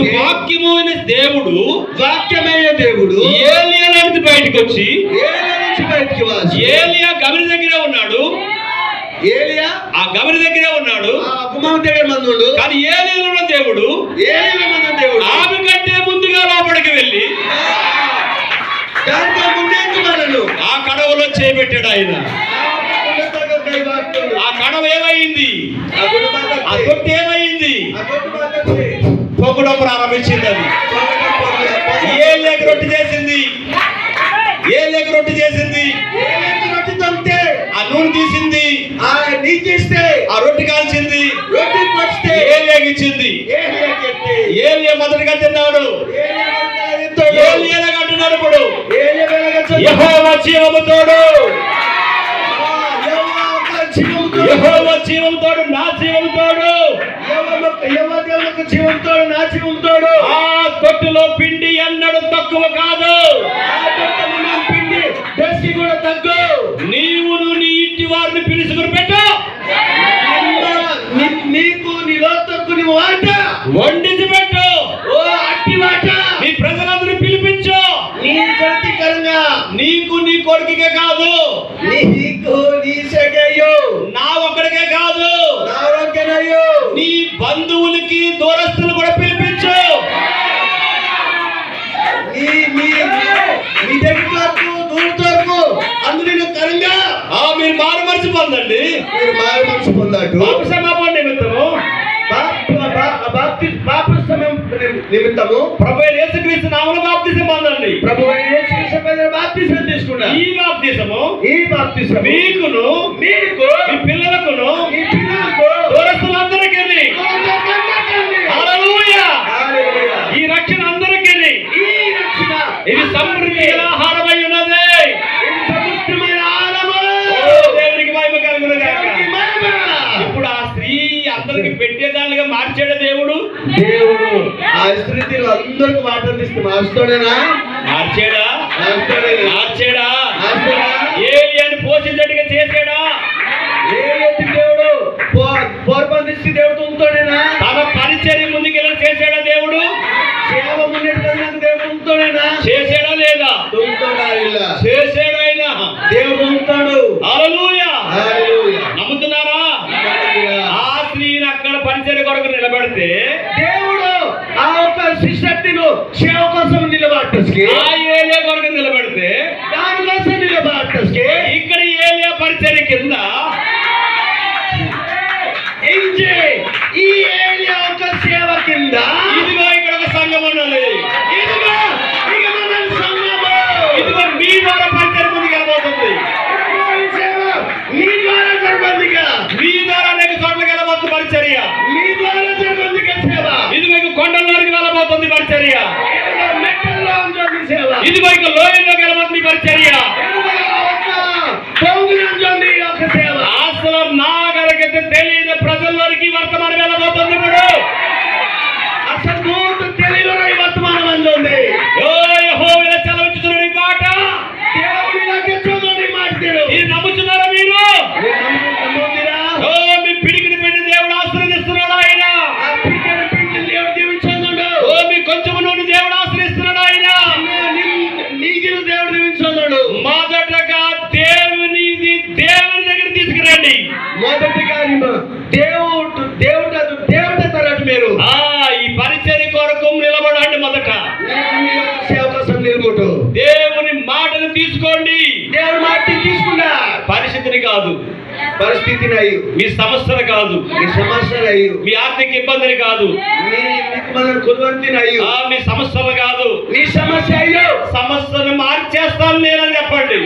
అప్పుడు వాక్యమైన దేవుడు ఏలియా నుంచి బయటకు వచ్చి ఏలియా గమని దగ్గరే ఉన్నాడు. ఆ గమని దగ్గరే ఉన్నాడు. కానీ ఏలియాలో దేవుడు ఆమె కంటే ముందుగా లోపలికి వెళ్ళి ఆ కడవలో చేపెట్టాడు ఆయన. ఆ కడవ ఏమైంది? ఆ తొట్టి ఏమైంది? పొగడం ప్రారంభించింది. అది ఏలియాకి రొట్టె చేసింది. ఏలియాకి రొట్టె చేసింది. ఆ నూనె తీసింది. ఆ రొట్టె కాల్చింది. ఏలియాకి ఇచ్చింది. ఏలియా మొదటిగా తిన్నాడు. ఏలియాగా అంటున్నాడు. ఇప్పుడు యెహోవా జీవముతోడు, యెహోవా జీవముతోడు, నా జీవముతోడు, నా జీవంతోడు. ఆ తొట్టులో పిండి ఎన్నడూ తక్కువ కాదు. పిండి దశకి కూడా తగ్గు. నీవును నీ ఇంటి వారిని పిలుచుకుని పెట్టు. నీకు నీలో తక్కువ నీ వాట వండించి పెట్టు. ఓ అట్టి వాట నీ ప్రజలందరూ పిలిపించు. నీ ప్రతికరంగా నీకు నీ కొడుకుకే కాదు, నీకు నీ సగయ్యో నా ఒక్కడికే కాదు, నా ఒక్కనయ్యో నీ బంధువులకి దూరస్తులు కూడా పిలిపించు. నీ దగ్గరకు దూరతరకు అందరూ కరంగా మీరు మారు మనసు పొందండి. మీరు మారు మనసు పొందాడు. క్షమాపణ నిమిత్తము, నిమిత్తము ప్రభు యేసుక్రీస్తు నామములో బాప్తిసం పొందండి. ప్రభు యేసుక్రీస్తు బాప్తిసం తీసుకున్నారు. ఈ బాప్తిసము మీకును మీకు మీ పిల్లలకును దూరస్తులందరికీ హల్లెలూయా. ఈ రక్షణ అందరికీ ఇది సమృద్ధి ఆహారమై ఉన్నది. దేవునికి మహిమ కలుగును గాక. ఇప్పుడు ఆ స్త్రీ అందరికి పెట్టేదానిగా మార్చాడు దేవుడు. ఆ స్త్రీలు అందరికి మాట్లాడిస్తే మార్చుతాడేనా? మార్చాడా? ఏలియాని పోషించట్టుగా చేసాడా? దేవుడు పోర్పందిస్తే దేవుడు ఉంటోడేనా? తన పరిచర్య ముందుకెళ్ళి చేసాడా దేవుడు? సేవ ముందెట్టుకున్నాక దేవుడు ఉంటోడేనా? చేసాడా లేదా? చేసాడు ఆయన. దేవుడు ఉంటాడు. హల్లెలూయా. నమ్ముతున్నారా? ఆ స్త్రీని అక్కడ పరిచర్య కొరకు నిలబెడితే దేవుడు ఆ ఒక శిష్యును సేవ కోసం నిలబెట్టేసి ఆ ఏలియా కొరకు నిలబెడితే దానికోసం నిలబెట్టేసి ఇక్కడ ఏలియా పరిచర్య కింద ఈ ఏలియా ఒక సేవ కింద ఇదిగో ఇక్కడ ఒక సంఘం ఉన్నది. ఇదిగో సంఘము. ఇదిగో మీ ద్వారా పరిచర్య ముందుకు వెళ్ళబోతుంది. మీ ద్వారా జరగదుగా. మీ ద్వారా అనేక చోట్లకి వెళ్ళబోతుంది పరిచర్య. మీ ద్వారా జరగదుగా సేవ. ఇదిగో ఇక కొండల్లోకి వెళ్ళబోతుంది పరిచర్య. మెట్టల్లో ఉంటుంది సేవ. ఇదిగో ఇక లోయల్లోకి వెళ్ళబోతుంది పరిచర్య. సేవ అసలు నాగరికత తెలియని ప్రజల్లోకి వర్తమానం వెళ్ళబోతుంది. ఇప్పుడు అసలు తెలియని వర్తమానం అందుంది. యెహోవా చలవించుతున్న ఈ మాట ఇది నమ్ముతున్నారా మీరు? మీ పిడికిని పెట్టి దేవుడు ఆశీర్వదిస్తున్నాడు. ఆయన మీ కొంచెం నుండి దేవుడు ఆశ్రయిస్తున్నాడు. ఆయన దేవుడు దీవించున్నాడు. మొదటగా దేవుని దగ్గర తీసుకురండి. మొదటిగా దేవుడు తర్వాత మీరు ఈ పరిచర్య కొరకు నిలబడండి. మొదట సేవ కోసం నిలబడు. దేవుని మాటను తీసుకోండి. దేవుని మాట తీసుకున్నా పరిస్థితిని కాదు, పరిస్థితిని అయ్యు, మీ సమస్యలు కాదు, మీ సమస్యలు అయ్యు, మీ ఆర్థిక ఇబ్బందిని కాదు, మీ సమస్యలు కాదు, మీ సమస్య అయ్యో సమస్యను మార్చేస్తాను నేనని చెప్పండి.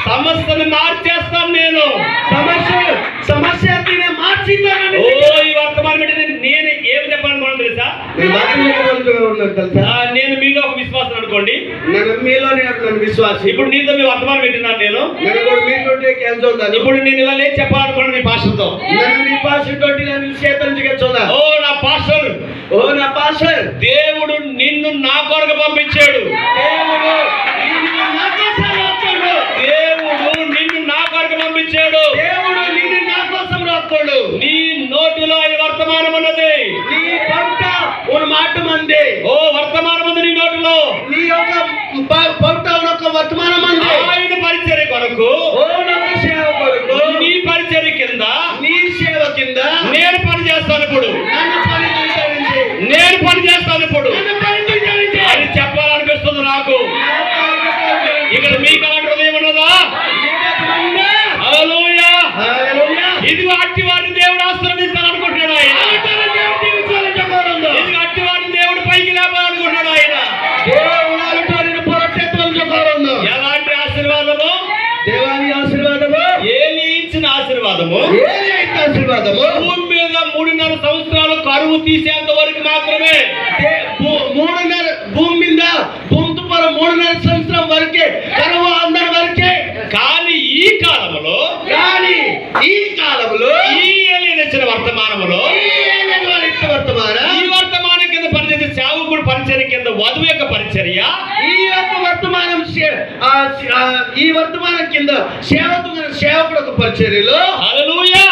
సమస్యను మార్చేస్తాను నేను. సమస్య మార్చిందని ఈ వర్తమానం నేను ఏమి చెప్పాలనుకోండి తెలుసా? నేను మీలో ఒక విశ్వాసం అనుకోండి. మీలోనే విశ్వాసం. ఇప్పుడు నీతో మీ వర్తమానం పెట్టినాను నేను. ఇప్పుడు నేను ఇలా లేచి చెప్పాలనుకోండి మీ భాషతో. మీ భాషతో నా పాస్టర్ దేవుడు నిన్ను నా కొరకు పంపించాడు. దేవుడు నిన్ను నా కొరకు పంపించాడు. దేవుడు నిన్ను నా కోసం రాస్తాడు. నీ నోటిలో ఈ వర్తమానం ఉన్నది. నీ ఆశీర్వాదము భూమి మీద 3.5 సంవత్సరాలు కరువు తీసేంత వరకు మాత్రమే. భూమి మీద భూమితో 3.5 సంవత్సరం వరకే కరువు అందరి వరకే. కానీ ఈ కాలంలో ఈ ఏలియనిచ్చిన వర్తమానములో ఈ వర్తమానం కింద పనిచేసే సేవకుడు పరిచర్య కింద వధువు యొక్క పరిచర్య, ఈ వర్తమానం కింద సేవకుడు ఒక పరిచర్యలో హల్లెలూయా